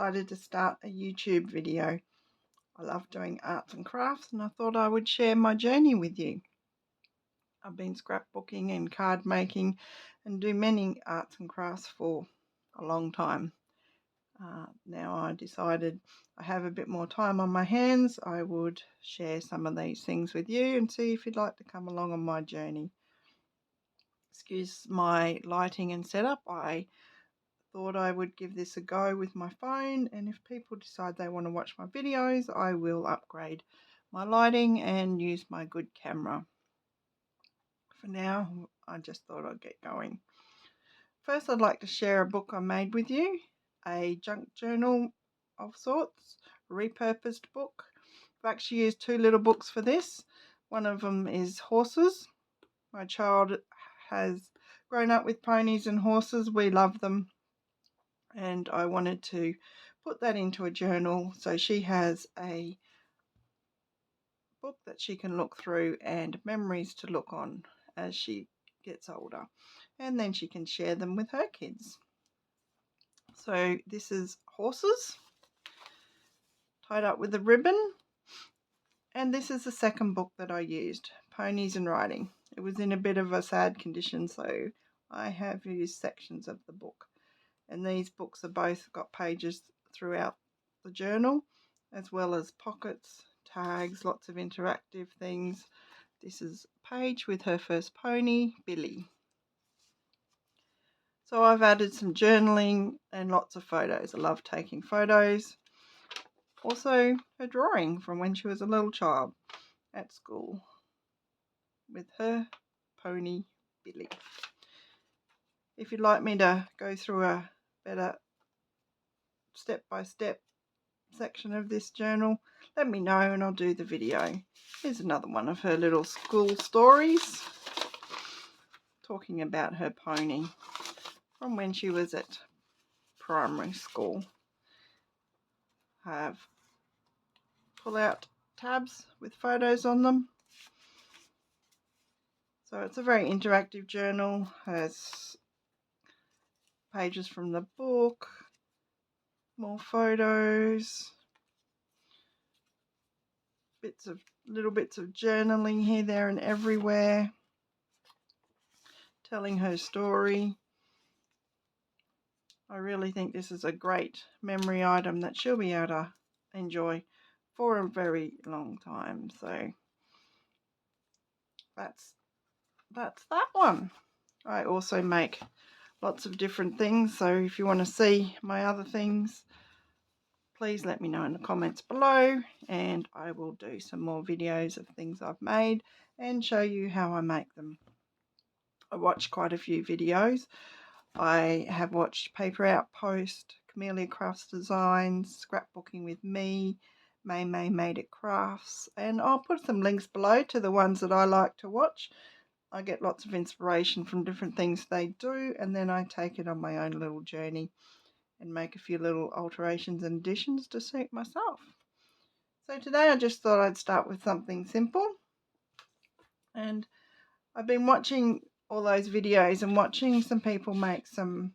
decided to start a YouTube video. I love doing arts and crafts, and I thought I would share my journey with you. I've been scrapbooking and card making and do many arts and crafts for a long time. Now I decided I have a bit more time on my hands. I would share some of these things with you and see if you'd like to come along on my journey. Excuse my lighting and setup. I thought I would give this a go with my phone, and if people decide they want to watch my videos, I will upgrade my lighting and use my good camera. For now, I just thought I'd get going. First, I'd like to share a book I made with you, a junk journal of sorts, a repurposed book. I've actually used two little books for this. One of them is horses. My child has grown up with ponies and horses. We love them. And I wanted to put that into a journal so she has a book that she can look through and memories to look on as she gets older, and then she can share them with her kids. So this is horses tied up with a ribbon, and this is the second book that I used, ponies and riding. It was in a bit of a sad condition, so I have used sections of the book. And these books are both got pages throughout the journal, as well as pockets, tags, lots of interactive things. This is a page with her first pony, Billy. So I've added some journaling and lots of photos. I love taking photos. Also her drawing from when she was a little child at school with her pony, Billy. If you'd like me to go through a better step-by-step section of this journal, let me know and I'll do the video. Here's another one of her little school stories talking about her pony from when she was at primary school. I have pull-out tabs with photos on them. So it's a very interactive journal, has pages from the book, more photos, little bits of journaling here, there and everywhere, telling her story. I really think this is a great memory item that she'll be able to enjoy for a very long time. So that's that one. I also make lots of different things, so if you want to see my other things, please let me know in the comments below, and I will do some more videos of things I've made and show you how I make them. I watched quite a few videos. I have watched Paper Outpost, Camellia Crafts Designs, Scrapbooking with Me, May Made It Crafts, and I'll put some links below to the ones that I like to watch. I get lots of inspiration from different things they do, and then I take it on my own little journey and make a few little alterations and additions to suit myself. So today I just thought I'd start with something simple, and I've been watching all those videos and watching some people make some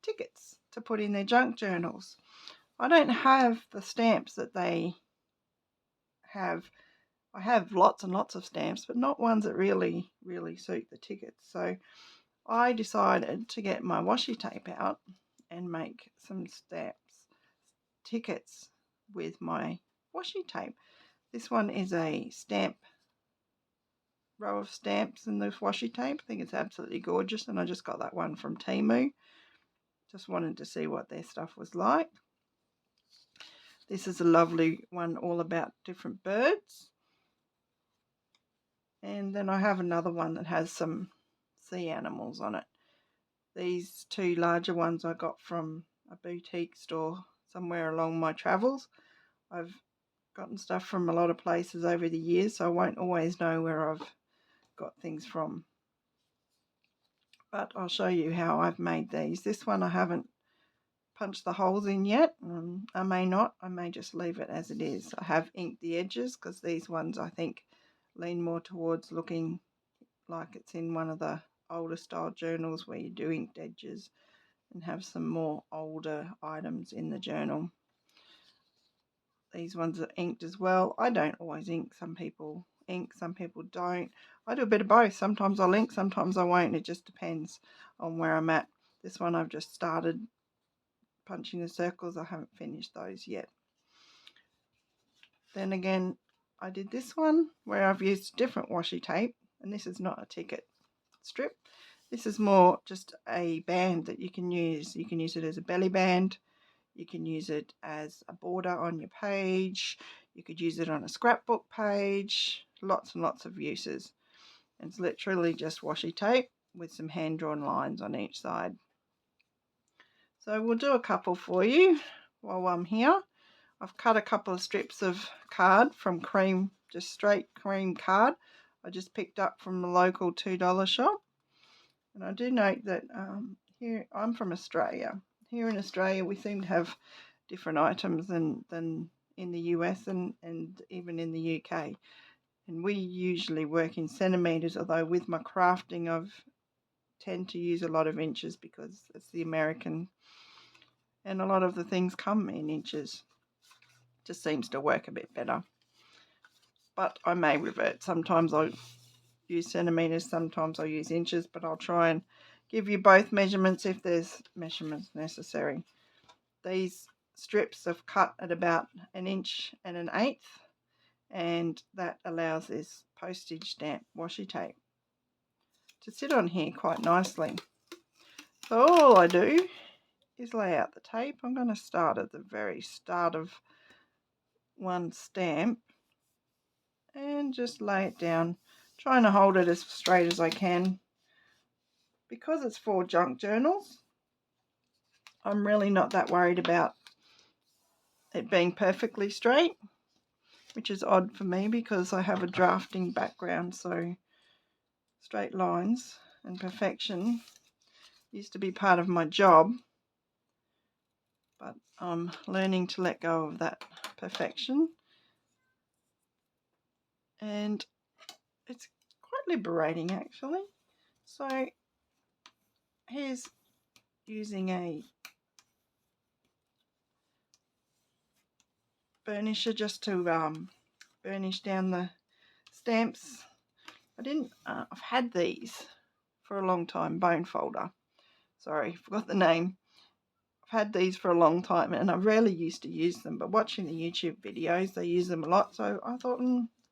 tickets to put in their junk journals. I don't have the stamps that they have. I have lots and lots of stamps, but not ones that really suit the tickets. So I decided to get my washi tape out and make some tickets with my washi tape. This one is a row of stamps in this washi tape. I think it's absolutely gorgeous, and I just got that one from Temu. Just wanted to see what their stuff was like. This is a lovely one all about different birds. And then I have another one that has some sea animals on it. These two larger ones I got from a boutique store somewhere along my travels. I've gotten stuff from a lot of places over the years, so I won't always know where I've got things from. But I'll show you how I've made these. This one I haven't punched the holes in yet. I may not. I may just leave it as it is. I have inked the edges because these ones I think lean more towards looking like it's in one of the older style journals where you do inked edges and have some more older items in the journal. These ones are inked as well. I don't always ink. Some people ink, some people don't. I do a bit of both. Sometimes I'll ink, sometimes I won't. It just depends on where I'm at. This one I've just started punching the circles. I haven't finished those yet. Then again, I did this one where I've used different washi tape, and this is not a ticket strip. This is more just a band that you can use. You can use it as a belly band. You can use it as a border on your page. You could use it on a scrapbook page. Lots and lots of uses. It's literally just washi tape with some hand-drawn lines on each side. So we'll do a couple for you while I'm here. I've cut a couple of strips of card from cream, just straight cream card. I just picked up from the local $2 shop. And I do note that here, I'm from Australia. Here in Australia, we seem to have different items than in the US and even in the UK. And we usually work in centimetres, although with my crafting, I tend to use a lot of inches because it's the American, and a lot of the things come in inches. Just seems to work a bit better. But I may revert. Sometimes I use centimetres, sometimes I use inches, but I'll try and give you both measurements if there's measurements necessary. These strips have cut at about 1 1/8 inches, and that allows this postage stamp washi tape to sit on here quite nicely. So all I do is lay out the tape. I'm going to start at the very start of one stamp and just lay it down, trying to hold it as straight as I can. Because it's for junk journals, I'm really not that worried about it being perfectly straight, which is odd for me because I have a drafting background, so straight lines and perfection used to be part of my job, but I'm learning to let go of that perfection, and it's quite liberating actually. So here's using a burnisher just to burnish down the stamps. I've had these for a long time, bone folder. Sorry, forgot the name. I've had these for a long time and I rarely used to use them, but watching the YouTube videos, they use them a lot, so I thought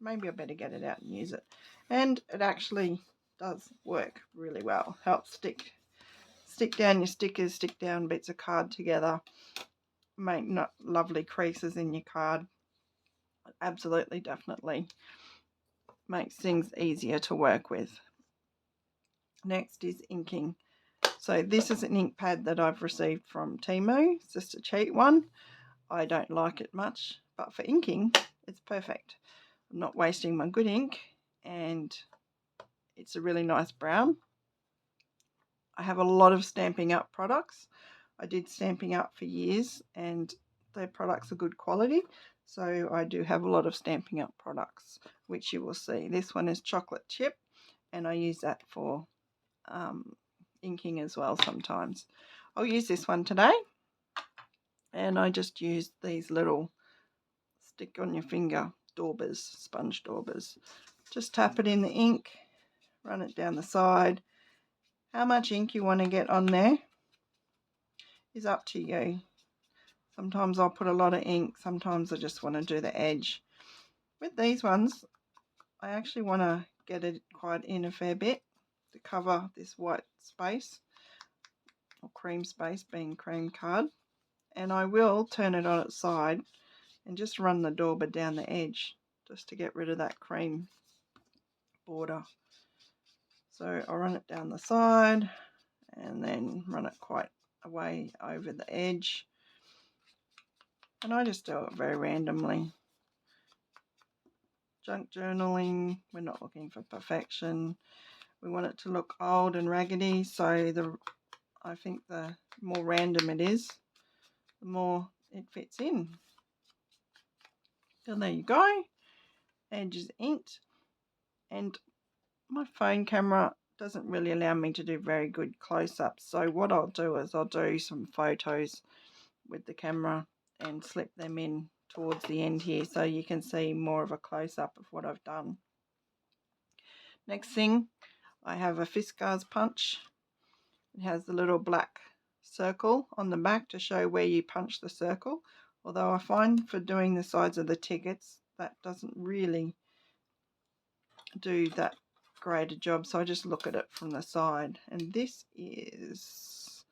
maybe I better get it out and use it. And it actually does work really well. Helps stick down your stickers, stick down bits of card together, make lovely creases in your card. It absolutely, definitely makes things easier to work with. Next is inking. So this is an ink pad that I've received from Temu. It's just a cheap one. I don't like it much, but for inking, it's perfect. I'm not wasting my good ink, and it's a really nice brown. I have a lot of Stamping Up products. I did Stamping Up for years, and their products are good quality. So I do have a lot of Stamping Up products, which you will see. This one is chocolate chip, and I use that for inking as well sometimes. I'll use this one today, and I just used these little stick on your finger daubers, sponge daubers. Just tap it in the ink, run it down the side. How much ink you want to get on there is up to you. Sometimes I'll put a lot of ink, sometimes I just want to do the edge. With these ones, I actually want to get it quite in a fair bit to cover this white space, or cream space being cream card, and I will turn it on its side and just run the dauber down the edge just to get rid of that cream border. So I'll run it down the side and then run it quite a way over the edge, and I just do it very randomly. Junk journaling, we're not looking for perfection. We want it to look old and raggedy, so I think the more random it is, the more it fits in. And there you go, edge is inked, and my phone camera doesn't really allow me to do very good close-ups. So what I'll do is I'll do some photos with the camera and slip them in towards the end here so you can see more of a close-up of what I've done. Next thing, I have a Fiskars punch. It has the little black circle on the back to show where you punch the circle, although I find for doing the sides of the tickets that doesn't really do that great a job, so I just look at it from the side. And this is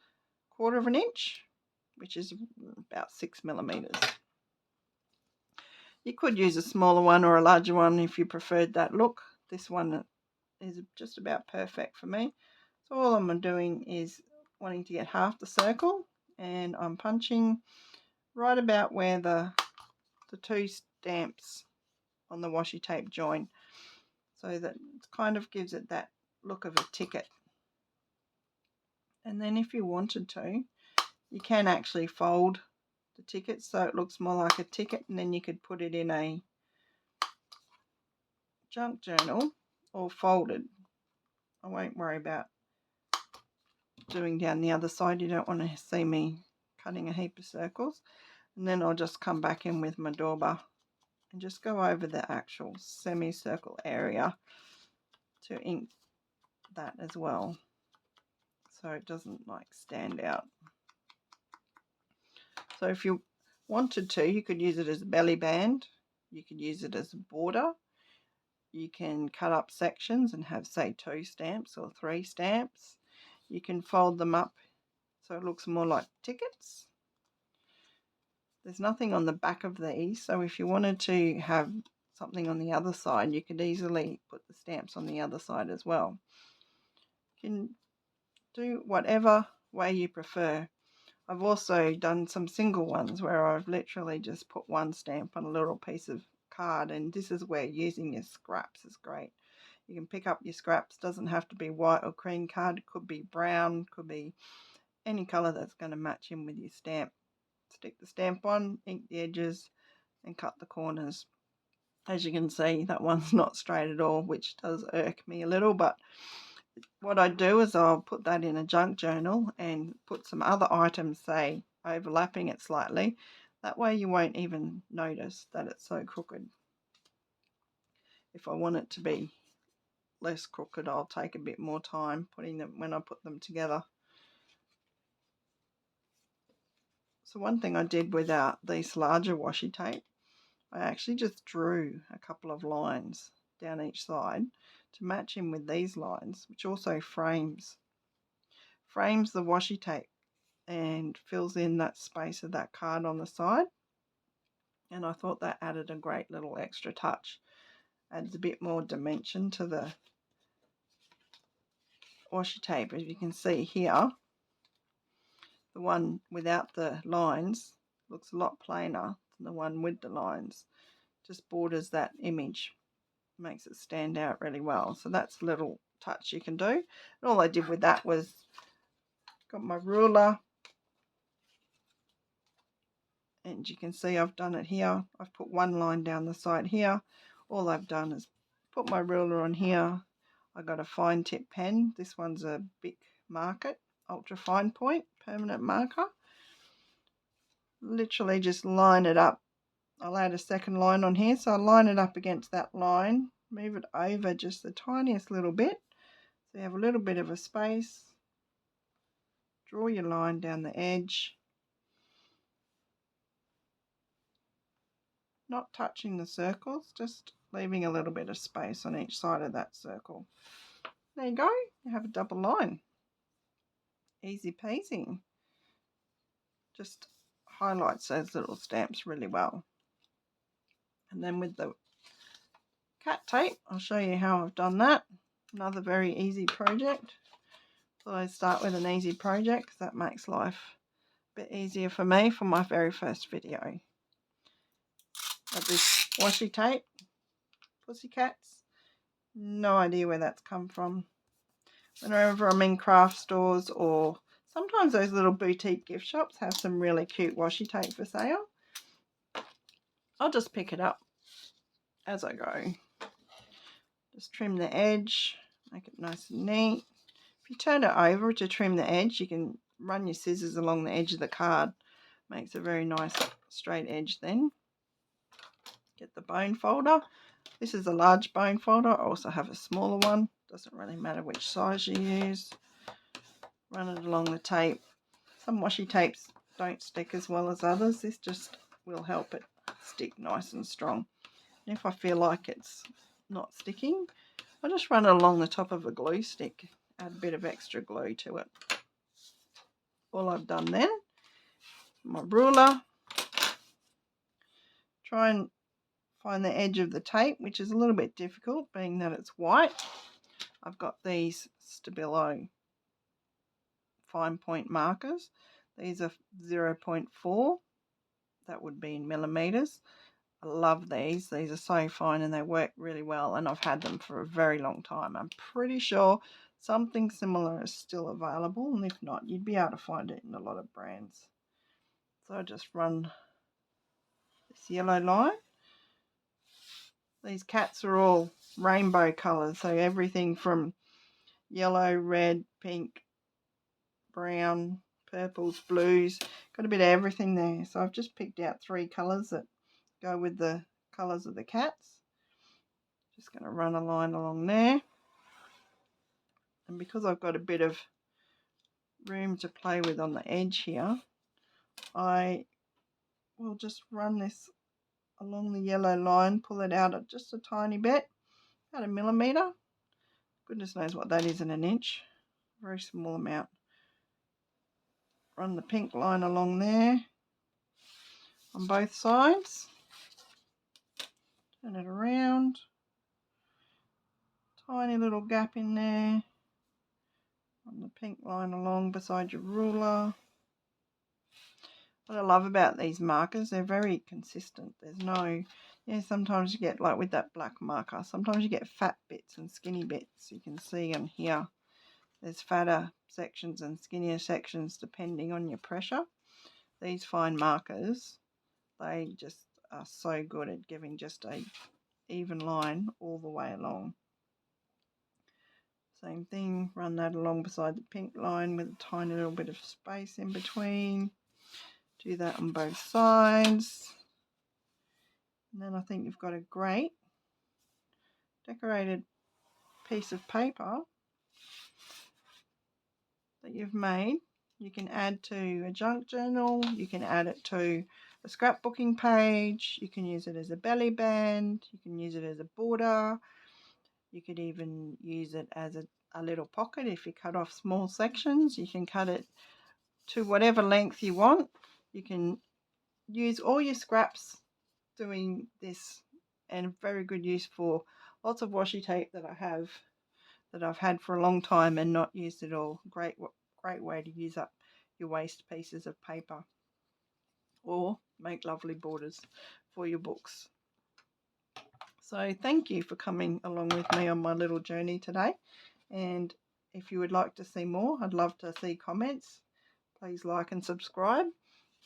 1/4 of an inch, which is about 6 millimeters. You could use a smaller one or a larger one if you preferred that look. This one is just about perfect for me. So all I'm doing is wanting to get half the circle, and I'm punching right about where the two stamps on the washi tape join, so that it kind of gives it that look of a ticket. And then if you wanted to, you can actually fold the ticket so it looks more like a ticket, and then you could put it in a junk journal or folded. I won't worry about doing down the other side. You don't want to see me cutting a heap of circles. And then I'll just come back in with my dauber and just go over the actual semicircle area to ink that as well, so it doesn't like stand out. So if you wanted to, you could use it as a belly band, you could use it as a border, you can cut up sections and have, say, 2 stamps or 3 stamps. You can fold them up so it looks more like tickets. There's nothing on the back of these, so if you wanted to have something on the other side, you could easily put the stamps on the other side as well. You can do whatever way you prefer. I've also done some single ones where I've literally just put 1 stamp on a little piece of card, and this is where using your scraps is great. You can pick up your scraps, doesn't have to be white or cream card, it could be brown, could be any colour that's going to match in with your stamp. Stick the stamp on, ink the edges and cut the corners. As you can see, that one's not straight at all, which does irk me a little, but what I do is I'll put that in a junk journal and put some other items, say, overlapping it slightly. That way you won't even notice that it's so crooked. If I want it to be less crooked, I'll take a bit more time putting them when I put them together. So one thing I did with these larger washi tape, I actually just drew a couple of lines down each side to match in with these lines, which also frames the washi tape and fills in that space of that card on the side. And I thought that added a great little extra touch, adds a bit more dimension to the washi tape. As you can see here, the one without the lines looks a lot plainer than the one with the lines. Just borders that image, makes it stand out really well. So that's a little touch you can do. And all I did with that was got my ruler, and you can see I've done it here. I've put 1 line down the side here. All I've done is put my ruler on here. I got a fine tip pen. This one's a Bic Market Ultra Fine Point permanent marker. Literally just line it up. I'll add a second line on here, so I line it up against that line, move it over just the tiniest little bit, so you have a little bit of a space. Draw your line down the edge, not touching the circles, just leaving a little bit of space on each side of that circle. There you go, you have a double line. Easy peasy. Just highlights those little stamps really well. And then with the cat tape, I'll show you how I've done that. Another very easy project. So I start with an easy project because that makes life a bit easier for me for my very first video. Got this washi tape, pussycats. No idea where that's come from. Whenever I'm in craft stores, or sometimes those little boutique gift shops have some really cute washi tape for sale, I'll just pick it up as I go. Just trim the edge, Make it nice and neat. If you turn it over to trim the edge, you can run your scissors along the edge of the card. Makes a very nice straight edge then. Get the bone folder. This is a large bone folder. I also have a smaller one. Doesn't really matter which size you use. Run it along the tape. Some washi tapes don't stick as well as others. This just will help it stick nice and strong. And if I feel like it's not sticking, I just run it along the top of a glue stick. Add a bit of extra glue to it. All I've done then, my ruler. Try and find the edge of the tape, which is a little bit difficult being that it's white. I've got these Stabilo fine point markers. These are 0.4. That would be in millimeters. I love these. These are so fine and they work really well, and I've had them for a very long time. I'm pretty sure something similar is still available, and if not, you'd be able to find it in a lot of brands. So I just run this yellow line. These cats are all rainbow colours, so everything from yellow, red, pink, brown, purples, blues, got a bit of everything there. So I've just picked out 3 colours that go with the colours of the cats. Just going to run a line along there. And because I've got a bit of room to play with on the edge here, I will just run this along the yellow line, pull it out at just a tiny bit, about 1 millimetre. Goodness knows what that is in an inch. Very small amount. Run the pink line along there on both sides. Turn it around. Tiny little gap in there. Run the pink line along beside your ruler. What I love about these markers, they're very consistent. There's no, sometimes you get, like with that black marker, sometimes you get fat bits and skinny bits. You can see on here, there's fatter sections and skinnier sections depending on your pressure. These fine markers, they just are so good at giving just a even line all the way along. Same thing, run that along beside the pink line with a tiny little bit of space in between. Do that on both sides. And then I think you've got a great decorated piece of paper that you've made. You can add to a junk journal, you can add it to a scrapbooking page, you can use it as a belly band, you can use it as a border, you could even use it as a little pocket. If you cut off small sections, you can cut it to whatever length you want. You can use all your scraps doing this, and very good use for lots of washi tape that I've had for a long time and not used at all. Great way to use up your waste pieces of paper, or make lovely borders for your books. So thank you for coming along with me on my little journey today, and if you would like to see more, I'd love to see comments. Please like and subscribe.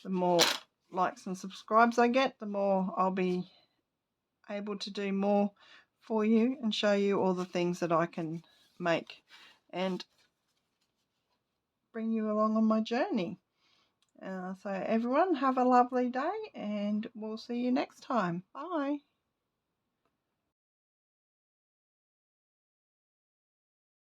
The more likes and subscribes I get, the more I'll be able to do more for you and show you all the things that I can make and bring you along on my journey. So everyone, have a lovely day, and we'll see you next time. Bye.